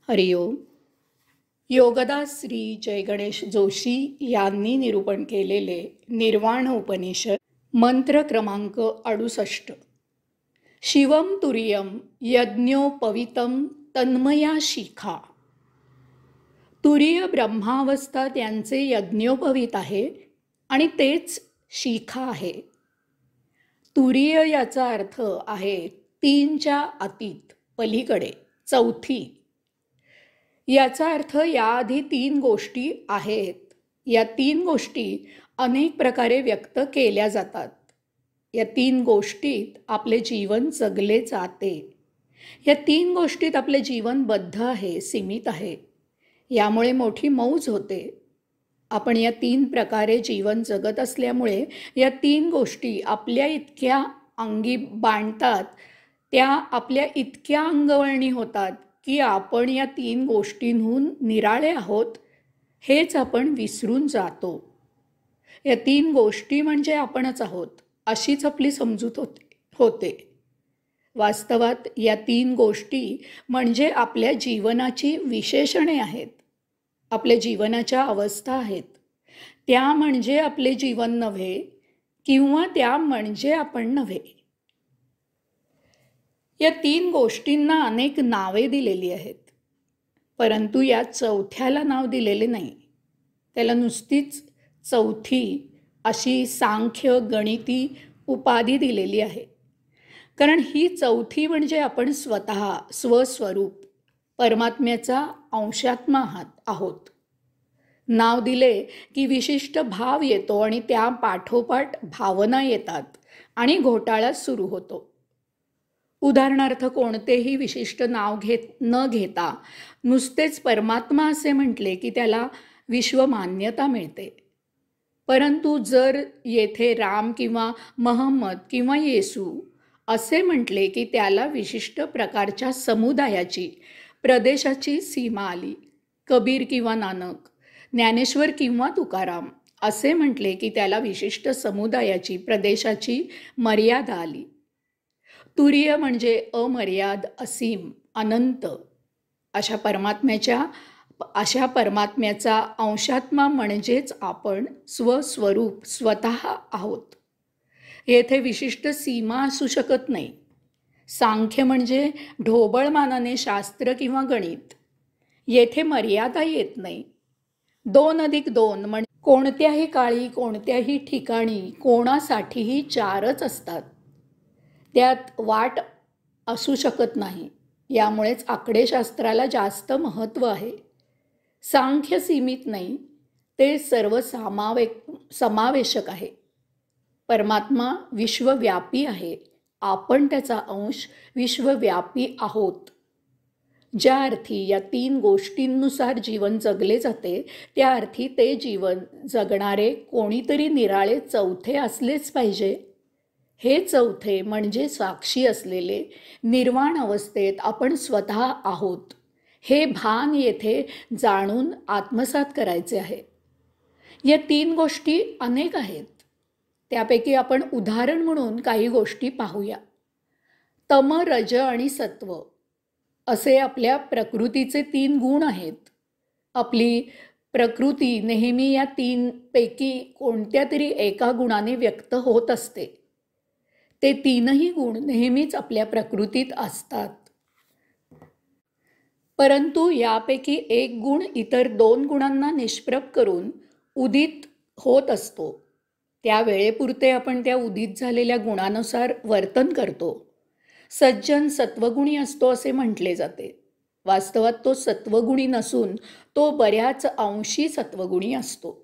हरिओम. योगदास श्री जय गणेश जोशी यांनी निरूपण केलेले निर्वाण उपनिषद मंत्र क्रमांक 68. शिवम तुरियम यज्ञोपवितम तन्मया शिखा. तुरीय ब्रह्मावस्था त्यांचे यज्ञोपवित आहे आणि तेच शिखा आहे. तुरीय याचा अर्थ आहे तीनच्या अतीत, पलीकडे, चौथी. याचा अर्थ याआधी तीन गोष्टी आहेत. या तीन गोष्टी अनेक प्रकारे व्यक्त केल्या जातात. या तीन गोष्टीत आपले जीवन जगले जाते. या तीन गोष्टीत आपले जीवन बद्ध आहे, सीमित आहे. यामुळे मोठी मौज होते. आपण या तीन प्रकारे जीवन जगत असल्यामुळे या तीन गोष्टी आपल्या इतक्या अंगी बांधतात, त्या आपल्या इतक्या अंगवळणी होतात की आपण या तीन गोष्टींहून निराळे आहोत हेच आपण विसरून जातो. या तीन गोष्टी म्हणजे आपणच आहोत अशीच आपली समजूत होते. वास्तवात या तीन गोष्टी म्हणजे आपल्या जीवनाची विशेषणे आहेत, आपल्या जीवनाच्या अवस्था आहेत. त्या म्हणजे आपले जीवन नव्हे किंवा त्या म्हणजे आपण नव्हे. या तीन गोष्टींना अनेक नावे दिलेली आहेत, परंतु या चौथ्याला नाव दिलेले नाही. त्याला नुसतीच चौथी अशी सांख्य गणिती उपाधी दिलेली आहे. कारण ही चौथी म्हणजे आपण स्वतः, स्वस्वरूप, परमात्म्याचा अंशात्मा आहोत. नाव दिले की विशिष्ट भाव येतो आणि त्या पाठोपाठ भावना येतात आणि घोटाळा सुरू होतो. उदाहरणार्थ, कोणतेही विशिष्ट नाव न घेता नुसतेच परमात्मा असे म्हटले की त्याला विश्वमान्यता मिळते. परंतु जर येथे राम किंवा महम्मद किंवा येसू असे म्हटले की त्याला विशिष्ट प्रकारच्या समुदायाची, प्रदेशाची सीमा आली. कबीर किंवा नानक, ज्ञानेश्वर किंवा तुकाराम असे म्हटले की त्याला विशिष्ट समुदायाची, प्रदेशाची मर्यादा आली. तुरीय म्हणजे अमर्याद, असीम, अनंत अशा परमात्म्याचा अंशात्मा म्हणजेच आपण, स्वस्वरूप, स्वतः आहोत. येथे विशिष्ट सीमा असू शकत नाही. सांख्य म्हणजे ढोबळमानाने शास्त्र किंवा गणित. येथे मर्यादा येत नाही. 2+2 म्हणजे कोणत्याही काळी, कोणत्याही ठिकाणी, कोणासाठीही 4च असतात. त्यात वाट असू शकत नाही. यामुळेच आकडेशास्त्राला जास्त महत्त्व आहे. सांख्य सीमित नाही, ते समावेशक आहे. परमात्मा विश्वव्यापी आहे. आपण त्याचा अंश, विश्वव्यापी आहोत. ज्या अर्थी या तीन गोष्टींनुसार जीवन जगले जाते, त्या अर्थी ते जीवन जगणारे कोणीतरी निराळे चौथे असलेच पाहिजे. हे चौथे म्हणजे साक्षी असलेले, निर्वाण अवस्थेत आपण स्वतः आहोत हे भान येथे जाणून आत्मसात करायचे आहे. या तीन गोष्टी अनेक आहेत. त्यापैकी आपण उदाहरण म्हणून काही गोष्टी पाहूया. तम, रज आणि सत्व असे आपल्या प्रकृतीचे 3 गुण आहेत. आपली प्रकृती नेहमी या 3 पैकी कोणत्या तरी एका गुणाने व्यक्त होत असते. ते 3ही गुण नेहमीच आपल्या प्रकृतीत असतात. परंतु यापैकी एक गुण इतर 2 गुणांना निष्प्रभ करून उदित होत असतो. त्या वेळेपुरते आपण त्या उदित झालेल्या गुणानुसार वर्तन करतो. सज्जन सत्वगुणी असतो असे म्हटले जाते. वास्तवात तो सत्वगुणी नसून तो बऱ्याच अंशी सत्वगुणी असतो.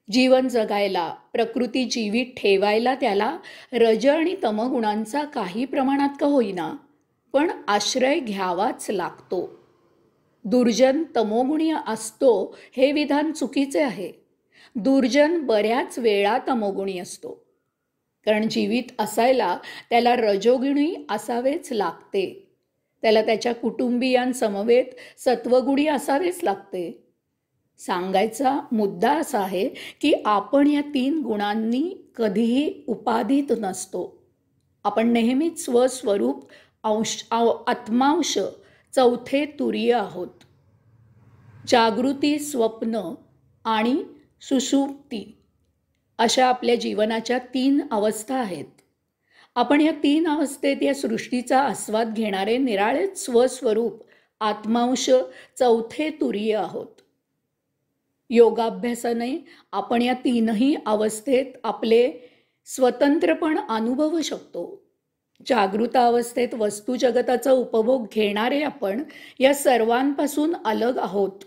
जीवन जगायला, प्रकृती जीवित ठेवायला त्याला रज आणि तमगुणांचा काही प्रमाणात का होईना पण आश्रय घ्यावाच लागतो. दुर्जन तमोगुणी असतो हे विधान चुकीचे आहे. दुर्जन बऱ्याच वेळा तमोगुणी असतो. कारण जीवित असायला त्याला रजोगुणी असावेच लागते. त्याला त्याच्या कुटुंबियांसमवेत सत्वगुणी असावेच लागते. सांगायचा मुद्दा असा आहे की आपण या 3 गुणांनी कधीही उपाधित नसतो. आपण नेहमीच स्वस्वरूप, आत्मांश, चौथे तुरीय आहोत. जागृती, स्वप्न आणि सुषुप्ती अशा आपल्या जीवनाच्या 3 अवस्था आहेत. आपण या 3 अवस्थेत या सृष्टीचा आस्वाद घेणारे निराळेच स्वस्वरूप आत्मांश चौथे तुरीय आहोत. योगाभ्यासाने आपण या 3ही अवस्थेत आपले स्वतंत्रपण अनुभवू शकतो. जागृत अवस्थेत वस्तू जगताचा उपभोग घेणारे आपण या सर्वांपासून अलग आहोत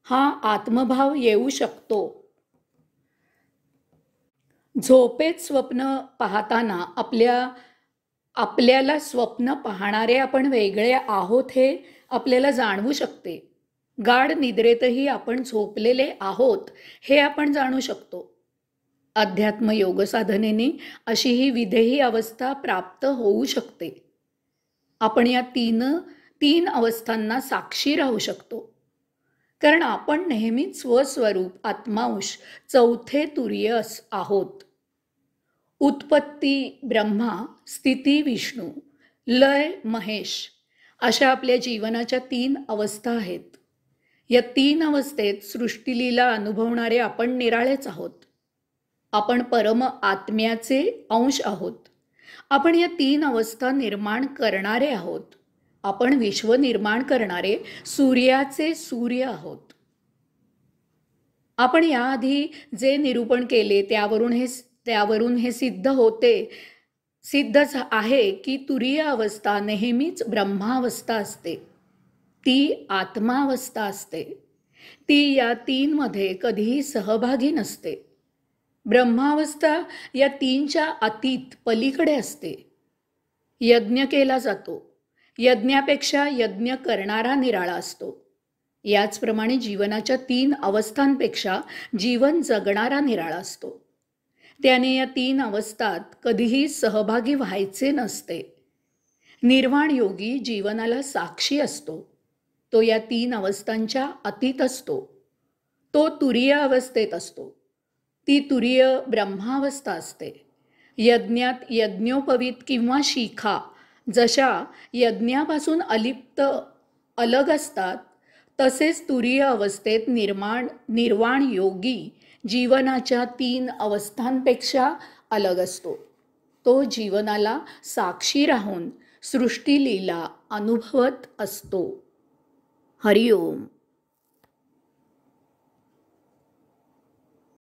हा आत्मभाव येऊ शकतो. झोपेत स्वप्न पाहताना आपल्याला स्वप्न पाहणारे आपण वेगळे आहोत हे आपल्याला जाणवू शकते. गाढ निद्रेतही आपण झोपलेले आहोत हे आपण जाणू शकतो. अध्यात्म योग साधनेने अशी ही विधेही अवस्था प्राप्त होऊ शकते. आपण या तीन अवस्थांना साक्षी राहू शकतो, कारण आपण नेहमीच स्वस्वरूप आत्मांश चौथे तुरीय आहोत. उत्पत्ती ब्रह्मा, स्थिती विष्णू, लय महेश अशा आपल्या जीवनाच्या 3 अवस्था आहेत. या 3 अवस्थेत सृष्टीलीला अनुभवणारे आपण निराळेच आहोत. आपण परम आत्म्याचे अंश आहोत. आपण या 3 अवस्था निर्माण करणारे आहोत. आपण विश्व निर्माण करणारे सूर्याचे सूर्य आहोत. आपण याआधी जे निरूपण केले त्यावरून हे सिद्धच आहे की तुरीय अवस्था नेहमीच ब्रह्मावस्था असते. ती आत्मावस्था असते. ती या 3मध्ये कधीही सहभागी नसते. ब्रह्मावस्था या 3च्या अतीत पलीकडे असते. यज्ञ केला जातो. यज्ञापेक्षा यज्ञ करणारा निराळा असतो. याचप्रमाणे जीवनाच्या 3 अवस्थांपेक्षा जीवन जगणारा निराळा असतो. त्याने या 3 अवस्थात कधीही सहभागी व्हायचे नसते. निर्वाण योगी जीवनाला साक्षी असतो. तो या 3 अवस्थांच्या अतीत असतो. तो तुरीय अवस्थेत असतो. ती तुरीय ब्रह्मावस्था असते. यज्ञात यज्ञोपवीत किंवा शिखा जशा यज्ञापासून अलग असतात, तसेच तुरीय अवस्थेत निर्वाण योगी जीवनाच्या 3 अवस्थांपेक्षा अलग असतो. तो जीवनाला साक्षी राहून सृष्टीलीला अनुभवत असतो. हरिओम.